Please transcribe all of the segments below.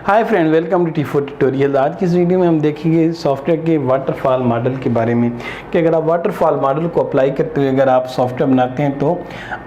Hi friend, welcome to T4 tutorial. आज की इस वीडियो में हम देखेंगे सॉफ्टवेयर के वाटरफॉल मॉडल के बारे में कि अगर आप वाटरफॉल मॉडल को अप्लाई करते हुए अगर आप सॉफ्टवेयर बनाते हैं तो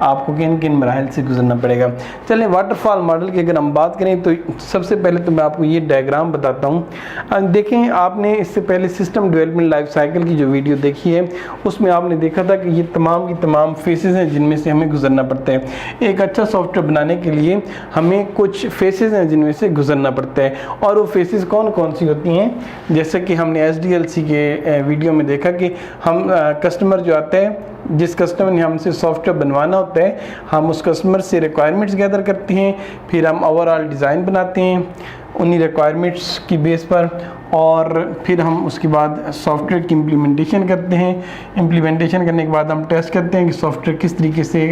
आपको किन किन मराहल से गुजरना पड़ेगा। चलिए वाटरफॉल मॉडल की अगर हम बात करें तो सबसे पहले तो मैं आपको ये डायग्राम बताता हूँ। देखें, आपने इससे पहले सिस्टम डेवलपमेंट लाइफ साइकिल की जो वीडियो देखी है उसमें आपने देखा था कि ये तमाम की तमाम फेसेस हैं जिनमें से हमें गुजरना पड़ता है। एक अच्छा सॉफ्टवेयर बनाने के लिए हमें कुछ फेसेस हैं जिनमें से गुजरना पड़ता है, और वो फेसेस कौन कौन सी होती हैं। जैसे कि हमने SDLC के वीडियो में देखा कि हम कस्टमर जो आता है, जिस कस्टमर ने हमसे सॉफ्टवेयर बनवाना होता है, हम उस कस्टमर से रिक्वायरमेंट्स गैदर करते हैं, फिर हम ओवरऑल डिज़ाइन बनाते हैं उन्हीं रिक्वायरमेंट्स की बेस पर, और फिर हम उसके बाद सॉफ्टवेयर की इम्प्लीमेंटेशन करते हैं। इम्प्लीमेंटेशन करने के बाद हम टेस्ट करते हैं कि सॉफ्टवेयर किस तरीके से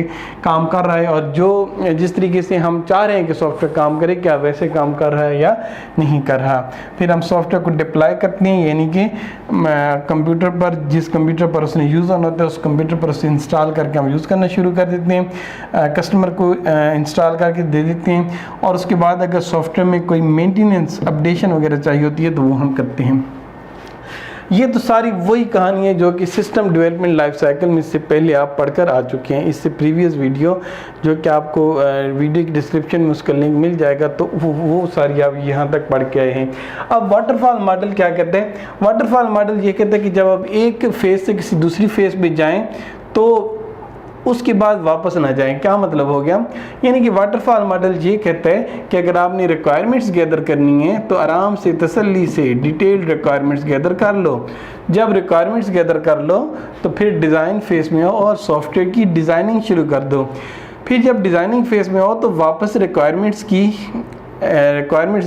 काम कर रहा है, और जो जिस तरीके से हम चाह रहे हैं कि सॉफ्टवेयर काम करे क्या वैसे काम कर रहा है या नहीं कर रहा। फिर हम सॉफ्टवेयर को डिप्लॉय करते हैं, यानी कि कंप्यूटर पर, जिस कंप्यूटर पर उसने यूज़ होना होता है उस कंप्यूटर पर उसे इंस्टॉल करके हम यूज़ करना शुरू कर देते हैं, कस्टमर को इंस्टॉल करके दे देते हैं। और उसके बाद अगर सॉफ्टवेयर में कोई मेंटेनेंस अपडेशन वगैरह चाहिए होती है तो वो हम करते हैं। ये तो सारी वही कहानी है जो कि सिस्टम डेवलपमेंट लाइफ साइकिल में इससे पहले आप पढ़कर आ चुके हैं। इससे प्रीवियस वीडियो जो कि आपको वीडियो की डिस्क्रिप्शन में उसका लिंक मिल जाएगा, तो वो सारी आप यहाँ तक पढ़ के आए हैं। अब वाटरफॉल मॉडल क्या कहते हैं? वाटरफॉल मॉडल ये कहते हैं कि जब आप एक फेज से किसी दूसरी फेज पे जाएं तो उसके बाद वापस ना जाएं। क्या मतलब हो गया? यानी कि वाटरफॉल मॉडल ये कहता है कि अगर आपने रिक्वायरमेंट्स गैदर करनी है तो आराम से तसल्ली से डिटेल्ड रिक्वायरमेंट्स गैदर कर लो। जब रिक्वायरमेंट्स गैदर कर लो तो फिर डिज़ाइन फेज में आओ और सॉफ्टवेयर की डिज़ाइनिंग शुरू कर दो। फिर जब डिज़ाइनिंग फेज में आओ तो वापस रिक्वायरमेंट्स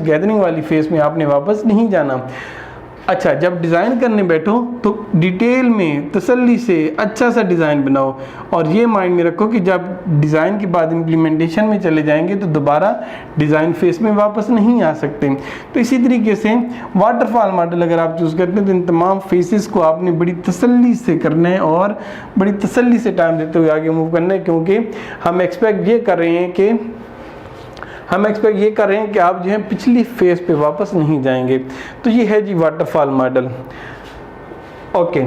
गैदरिंग वाली फेज में आपने वापस नहीं जाना। अच्छा, जब डिज़ाइन करने बैठो तो डिटेल में तसल्ली से अच्छा सा डिज़ाइन बनाओ, और ये माइंड में रखो कि जब डिज़ाइन के बाद इम्प्लीमेंटेशन में चले जाएंगे तो दोबारा डिज़ाइन फेस में वापस नहीं आ सकते। तो इसी तरीके से वाटरफॉल मॉडल अगर आप चूज़ करते हैं तो इन तमाम फेसेस को आपने बड़ी तसल्ली से करना है और बड़ी तसल्ली से टाइम देते हुए आगे मूव करना है, क्योंकि हम एक्सपेक्ट ये कर रहे हैं कि आप जो है पिछली फेज पे वापस नहीं जाएंगे। तो ये है जी वाटरफॉल मॉडल। ओके,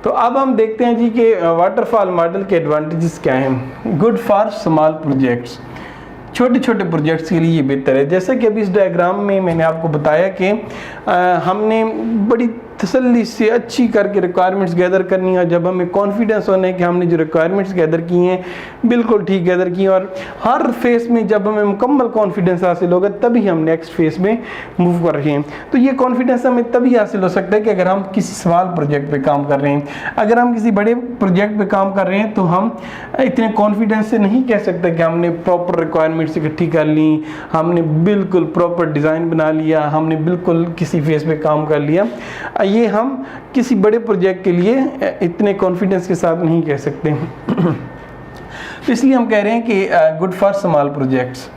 तो अब हम देखते हैं जी कि वाटरफॉल मॉडल के एडवांटेजेस क्या हैं। गुड फॉर स्मॉल प्रोजेक्ट्स, छोटे छोटे प्रोजेक्ट्स के लिए ये बेहतर है। जैसे कि अभी इस डायग्राम में मैंने आपको बताया कि हमने बड़ी तसल्ली से अच्छी करके रिक्वायरमेंट्स गैदर करनी है। जब हमें कॉन्फिडेंस होना है कि हमने जो रिक्वायरमेंट्स गैदर की हैं बिल्कुल ठीक गैदर की हैं, और हर फेस में जब हमें मुकम्मल कॉन्फिडेंस हासिल होगा तभी हम नेक्स्ट फेस में मूव कर रहे हैं। तो ये कॉन्फिडेंस हमें तभी हासिल हो सकता है कि अगर हम किसी स्मॉल प्रोजेक्ट पे काम कर रहे हैं। अगर हम किसी बड़े प्रोजेक्ट पे काम कर रहे हैं तो हम इतने कॉन्फिडेंस से नहीं कह सकते कि हमने प्रॉपर रिक्वायरमेंट्स इकट्ठी कर ली, हमने बिल्कुल प्रॉपर डिज़ाइन बना लिया, हमने बिल्कुल किसी फेस पे काम कर लिया। ये हम किसी बड़े प्रोजेक्ट के लिए इतने कॉन्फिडेंस के साथ नहीं कह सकते। तो इसलिए हम कह रहे हैं कि good for small projects,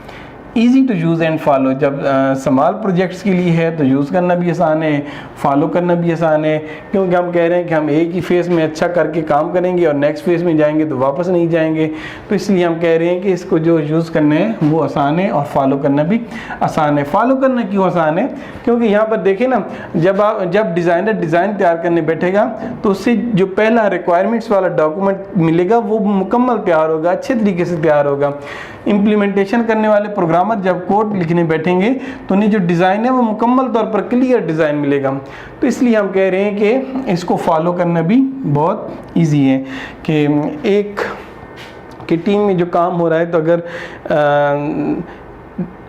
easy to use and follow. जब स्मॉल प्रोजेक्ट्स के लिए है तो यूज़ करना भी आसान है, फॉलो करना भी आसान है, क्योंकि हम कह रहे हैं कि हम एक ही फेज़ में अच्छा करके काम करेंगे और नेक्स्ट फेज़ में जाएंगे तो वापस नहीं जाएंगे। तो इसलिए हम कह रहे हैं कि इसको जो यूज़ करना है वो आसान है और फॉलो करना भी आसान है। फॉलो करना क्यों आसान है? क्योंकि यहाँ पर देखें ना, जब डिज़ाइनर डिज़ाइन तैयार करने बैठेगा तो उससे जो पहला रिक्वायरमेंट्स वाला डॉक्यूमेंट मिलेगा वो मुकम्मल तैयार होगा, अच्छे तरीके से तैयार होगा। इम्प्लीमेंटेशन करने वाले प्रोग्रामर जब कोड लिखने बैठेंगे तो उन्हें जो डिज़ाइन है वो मुकम्मल तौर पर क्लियर डिज़ाइन मिलेगा। तो इसलिए हम कह रहे हैं कि इसको फॉलो करना भी बहुत इजी है कि एक की टीम में जो काम हो रहा है तो अगर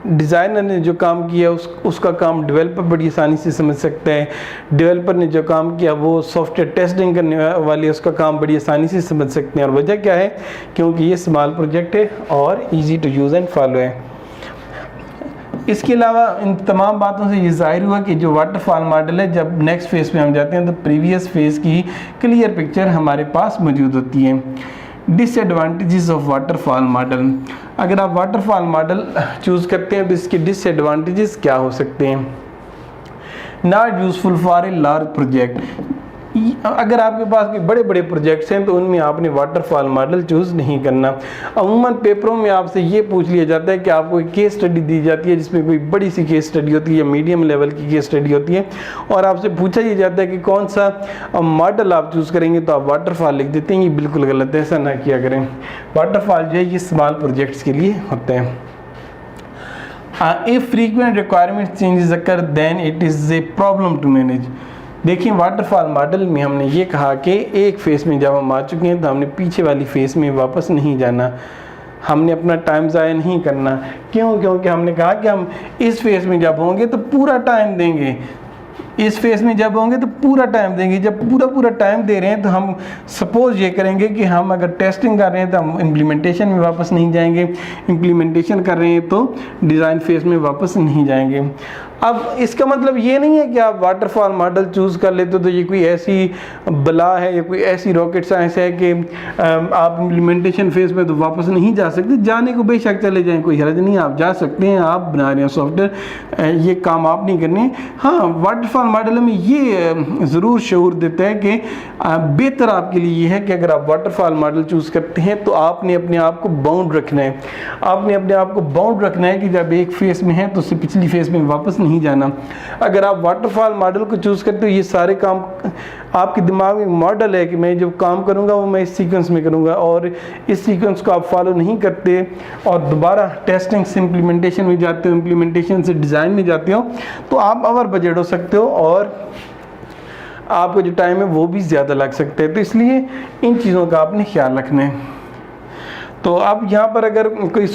डिज़ाइनर ने जो काम किया उसका काम डेवलपर बड़ी आसानी से समझ सकता है, डेवलपर ने जो काम किया वो सॉफ्टवेयर टेस्टिंग करने वाले उसका काम बड़ी आसानी से समझ सकते हैं। और वजह क्या है? क्योंकि ये स्मॉल प्रोजेक्ट है और easy to use and follow है। इसके अलावा इन तमाम बातों से ये जाहिर हुआ कि जो वाटरफॉल मॉडल है, जब नेक्स्ट फेज़ में हम जाते हैं तो प्रीवियस फेज़ की क्लियर पिक्चर हमारे पास मौजूद होती है। डिसएडवांटेजेस ऑफ वाटरफॉल मॉडल, अगर आप वाटरफॉल मॉडल चूज़ करते हैं तो इसके डिसएडवांटेजेस क्या हो सकते हैं? Not useful for a large project, अगर आपके पास कोई बड़े बड़े प्रोजेक्ट्स हैं तो उनमें आपने वाटरफॉल मॉडल चूज़ नहीं करना। अमूमन पेपरों में आपसे ये पूछ लिया जाता है कि आपको एक केस स्टडी दी जाती है जिसमें कोई बड़ी सी केस स्टडी होती है या मीडियम लेवल की केस स्टडी होती है, और आपसे पूछा ये जाता है कि कौन सा मॉडल आप चूज़ करेंगे, तो आप वाटरफॉल लिख देते हैं। ये बिल्कुल गलत है, ऐसा ना किया करें। वाटरफॉल जो है ये स्मॉल प्रोजेक्ट्स के लिए होते हैं। If frequent requirement changes occur, then it is a problem to manage। देखिए वाटरफॉल मॉडल में हमने ये कहा कि एक फेस में जब हम आ चुके हैं तो हमने पीछे वाली फेस में वापस नहीं जाना, हमने अपना टाइम ज़ाया नहीं करना। क्यों? क्योंकि हमने कहा कि हम इस फेस में जब होंगे तो पूरा टाइम देंगे, इस फेस में जब होंगे तो पूरा टाइम देंगे। जब पूरा टाइम दे रहे हैं तो हम सपोज ये करेंगे कि हम अगर टेस्टिंग कर रहे हैं तो हम इम्प्लीमेंटेशन में वापस नहीं जाएंगे, इम्प्लीमेंटेशन कर रहे हैं तो डिज़ाइन फेस में वापस नहीं जाएंगे। अब इसका मतलब ये नहीं है कि आप वाटरफॉल मॉडल चूज़ कर लेते तो ये कोई ऐसी बला है या कोई ऐसी रॉकेट साइंस है कि आप इम्प्लीमेंटेशन फेज में तो वापस नहीं जा सकते। जाने को बेशक चले जाएं, कोई हर्ज नहीं, आप जा सकते हैं, आप बना रहे हैं सॉफ्टवेयर, ये काम आप नहीं करने। हाँ, वाटरफॉल मॉडल में ये ज़रूर शऊर देता है कि बेहतर आपके लिए ये है कि अगर आप वाटरफॉल मॉडल चूज़ करते हैं तो आपने अपने आप को बाउंड रखना है। आपने अपने आप को बाउंड रखना है कि जब एक फेस में है तो उससे पिछली फेस में वापस नहीं जाना। अगर आप वाटरफॉल मॉडल को चूज़ करते हो, ये सारे काम आपके दिमाग में मॉडल है कि मैं जो काम करूंगा वो मैं इस सीक्वेंस में करूंगा, और इस सीक्वेंस को आप फॉलो नहीं करते और दोबारा टेस्टिंग से इम्प्लीमेंटेशन में जाते हो, इम्प्लीमेंटेशन से डिज़ाइन में जाते हो, तो आप ओवर बजट हो सकते हो और आपको जो टाइम है वो भी ज़्यादा लग सकते हैं। तो इसलिए इन चीज़ों का आपने ख्याल रखना है। तो अब यहाँ पर अगर कोई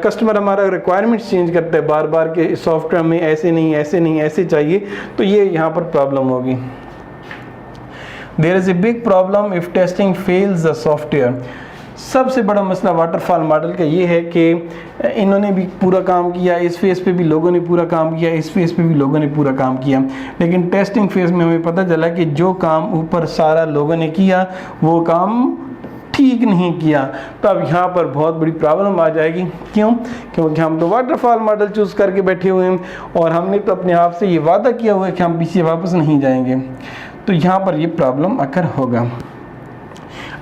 कस्टमर हमारा रिक्वायरमेंट्स चेंज करता है बार बार के सॉफ्टवेयर में ऐसे नहीं ऐसे नहीं ऐसे चाहिए, तो ये यहाँ पर प्रॉब्लम होगी। There is a big problem if testing fails the software. सबसे बड़ा मसला वाटरफॉल मॉडल का ये है कि इन्होंने भी पूरा काम किया, इस फेज़ पे भी लोगों ने पूरा काम किया, इस फेज़ पे भी लोगों ने पूरा काम किया, लेकिन टेस्टिंग फेज़ में हमें पता चला कि जो काम ऊपर सारा लोगों ने किया वो काम ठीक नहीं किया। तो अब यहाँ पर बहुत बड़ी प्रॉब्लम आ जाएगी। क्यों? क्योंकि हम तो वाटरफॉल मॉडल चूज़ करके बैठे हुए हैं और हमने तो अपने आप से ये वादा किया हुआ है कि हम पीछे वापस नहीं जाएंगे। तो यहाँ पर ये प्रॉब्लम अक्सर होगा।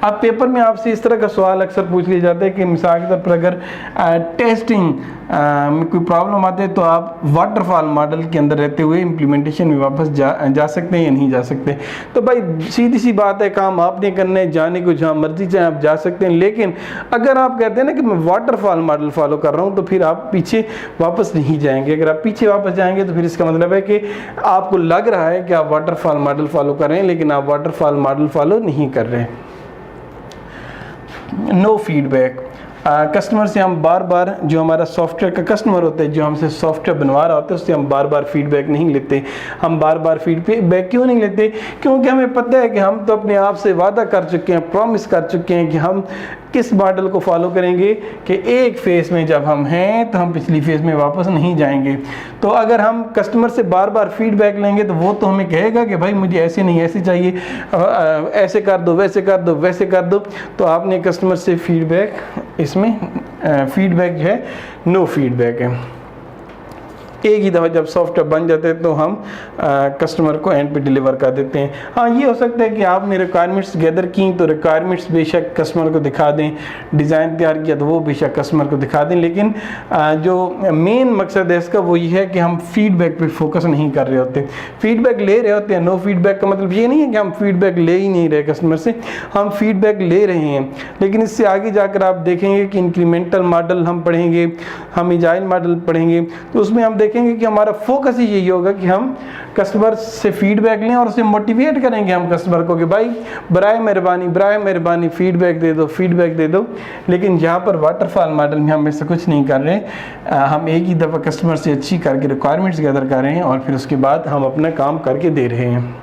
अब पेपर में आपसे इस तरह का सवाल अक्सर पूछ लिया जाता है कि मिसाल के तौर पर अगर टेस्टिंग में कोई प्रॉब्लम आते है तो आप वाटरफॉल मॉडल के अंदर रहते हुए इम्प्लीमेंटेशन में वापस जा सकते हैं या नहीं जा सकते। तो भाई सीधी सी बात है, काम आपने करना है, जाने को जहाँ मर्जी चाहे आप जा सकते हैं, लेकिन अगर आप कहते हैं ना कि मैं वाटरफॉल मॉडल फॉलो कर रहा हूँ तो फिर आप पीछे वापस नहीं जाएंगे। अगर आप पीछे वापस जाएंगे तो फिर इसका मतलब है कि आपको लग रहा है कि आप वाटरफॉल मॉडल फॉलो कर रहे हैं लेकिन आप वाटरफॉल मॉडल फॉलो नहीं कर रहे हैं। No feedback. कस्टमर से हम बार बार, जो हमारा सॉफ्टवेयर का कस्टमर होता है, जो हमसे सॉफ्टवेयर बनवा रहा होता है, उससे हम बार बार फीडबैक नहीं लेते। हम बार बार फीडबैक क्यों नहीं लेते? क्योंकि हमें पता है कि हम तो अपने आप से वादा कर चुके हैं, प्रॉमिस कर चुके हैं कि हम किस मॉडल को फॉलो करेंगे कि एक फेज़ में जब हम हैं तो हम पिछली फेज़ में वापस नहीं जाएंगे। तो अगर हम कस्टमर से बार बार फीडबैक लेंगे तो वो तो हमें कहेगा कि भाई मुझे ऐसे नहीं ऐसे चाहिए, ऐसे कर दो, वैसे कर दो, वैसे कर दो। तो आपने कस्टमर से फीडबैक, इसमें फीडबैक जो है नो फीडबैक है। एक ही दफ़ा जब सॉफ्टवेयर बन जाते हैं तो हम कस्टमर को एंड पे डिलीवर कर देते हैं। हाँ, ये हो सकता है कि आपने रिक्वायरमेंट्स गैदर की तो रिक्वायरमेंट्स बेशक कस्टमर को दिखा दें, डिज़ाइन तैयार किया तो वो बेशक कस्टमर को दिखा दें, लेकिन जो मेन मकसद है इसका वो ये है कि हम फीडबैक पे फोकस नहीं कर रहे होते, फीडबैक ले रहे होते हैं। नो फीडबैक का मतलब ये नहीं है कि हम फीडबैक ले ही नहीं रहे कस्टमर से, हम फीडबैक ले रहे हैं। लेकिन इससे आगे जाकर आप देखेंगे कि इंक्रीमेंटल मॉडल हम पढ़ेंगे, हम एजाइल मॉडल पढ़ेंगे, तो उसमें हम देखेंगे कि हमारा फोकस ही यही होगा कि हम कस्टमर से फीडबैक लें और उसे मोटिवेट करेंगे हम कस्टमर को कि भाई बराए मेहरबानी फीडबैक दे दो, फीडबैक दे दो। लेकिन यहाँ पर वाटरफॉल मॉडल में हम ऐसा कुछ नहीं कर रहे। हम एक ही दफ़ा कस्टमर से अच्छी करके रिक्वायरमेंट्स गैदर कर रहे हैं और फिर उसके बाद हम अपना काम करके दे रहे हैं।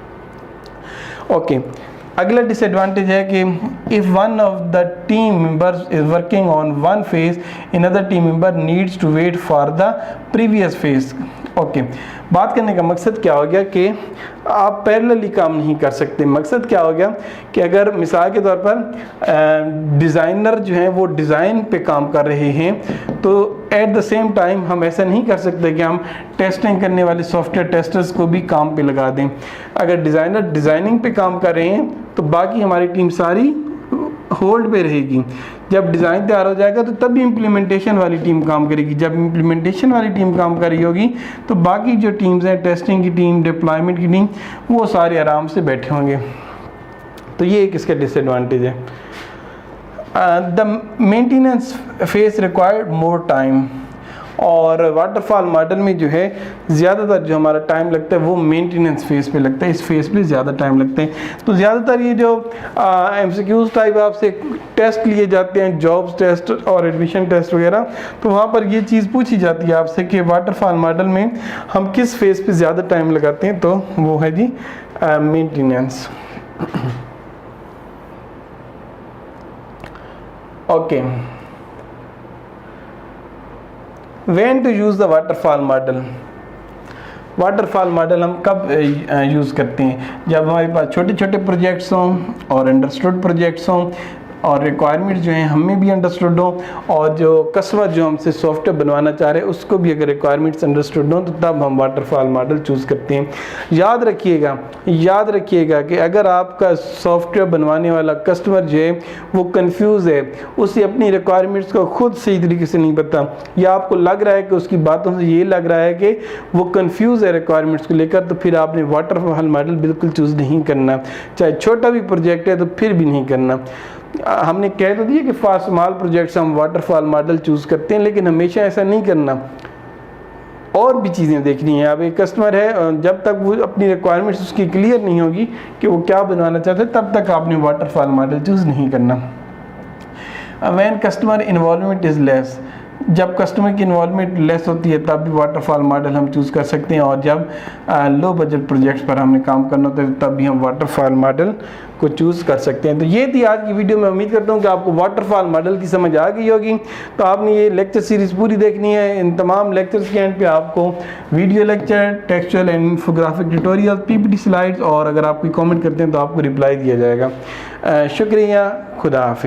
ओके, अगला डिसएडवांटेज है कि if one of the team members is working on one phase, another team member needs to wait for the previous phase. Okay, बात करने का मकसद क्या हो गया कि आप पैरेलली काम नहीं कर सकते। मकसद क्या हो गया कि अगर मिसाल के तौर पर डिज़ाइनर जो हैं वो डिज़ाइन पे काम कर रहे हैं, तो एट द सेम टाइम हम ऐसा नहीं कर सकते कि हम टेस्टिंग करने वाले सॉफ्टवेयर टेस्टर्स को भी काम पे लगा दें। अगर डिज़ाइनर डिज़ाइनिंग पे काम कर रहे हैं तो बाकी हमारी टीम सारी होल्ड पे रहेगी। जब डिज़ाइन तैयार हो जाएगा तो तभी इम्प्लीमेंटेशन वाली टीम काम करेगी। जब इम्प्लीमेंटेशन वाली टीम काम कर रही होगी तो बाकी जो टीम्स हैं, टेस्टिंग की टीम, डिप्लॉयमेंट की टीम, वो सारे आराम से बैठे होंगे। तो ये एक इसका डिसएडवांटेज है। The maintenance face required more time, और वाटरफॉल मॉडल में जो है ज़्यादातर जो हमारा टाइम लगता है वो मेंटेनेंस फेस पे लगता है। इस फेस पे ज़्यादा टाइम लगते हैं। तो ज़्यादातर ये जो MCQs टाइप आपसे टेस्ट लिए जाते हैं, जॉब्स टेस्ट और एडमिशन टेस्ट वगैरह, तो वहाँ पर ये चीज़ पूछी जाती है आपसे कि वाटरफॉल मॉडल में हम किस फेस पे ज़्यादा टाइम लगाते हैं, तो वो है जी maintenance. Okay, when to use the waterfall model। Waterfall model हम कब यूज़ करते हैं? जब हमारे पास छोटे छोटे प्रोजेक्ट्स हों और अंडरस्टूड प्रोजेक्ट्स हों और रिक्वायरमेंट जो है हमें भी अंडरस्टूड हो, और जो कस्टमर जो हमसे सॉफ्टवेयर बनवाना चाह रहे हैं उसको भी अगर रिक्वायरमेंट्स अंडरस्टूड हो, तो तब हम वाटरफॉल मॉडल चूज़ करते हैं। याद रखिएगा कि अगर आपका सॉफ्टवेयर बनवाने वाला कस्टमर जो है वो कंफ्यूज है, उसे अपनी रिक्वायरमेंट्स को खुद सही तरीके से नहीं पता, या आपको लग रहा है कि उसकी बातों से ये लग रहा है कि वो कंफ्यूज है रिक्वायरमेंट्स को लेकर, तो फिर आपने वाटरफॉल मॉडल बिल्कुल चूज़ नहीं करना। चाहे छोटा भी प्रोजेक्ट है तो फिर भी नहीं करना। हमने कह तो दिया कि फॉर स्मॉल प्रोजेक्ट्स हम वाटरफॉल मॉडल चूज़ करते हैं, लेकिन हमेशा ऐसा नहीं करना। और भी चीज़ें देखनी है। अब एक कस्टमर है, जब तक वो अपनी रिक्वायरमेंट्स उसकी क्लियर नहीं होगी कि वो क्या बनवाना चाहते हैं, तब तक आपने वाटरफॉल मॉडल चूज़ नहीं करना। When customer involvement is less, जब कस्टमर की इन्वॉल्वमेंट लेस होती है तब भी वाटरफॉल मॉडल हम चूज़ कर सकते हैं, और जब लो बजट प्रोजेक्ट्स पर हमने काम करना होता है तब भी हम वाटरफॉल मॉडल को चूज़ कर सकते हैं। तो ये थी आज की वीडियो में। उम्मीद करता हूँ कि आपको वाटरफॉल मॉडल की समझ आ गई होगी। तो आपने ये लेक्चर सीरीज़ पूरी देखनी है। इन तमाम लेक्चर्स के एंड पे आपको video lecture, textual and infographic tutorial, PPT slides, और अगर आप कोई कॉमेंट करते हैं तो आपको रिप्लाई दिया जाएगा। शुक्रिया, खुदा हाफिज़।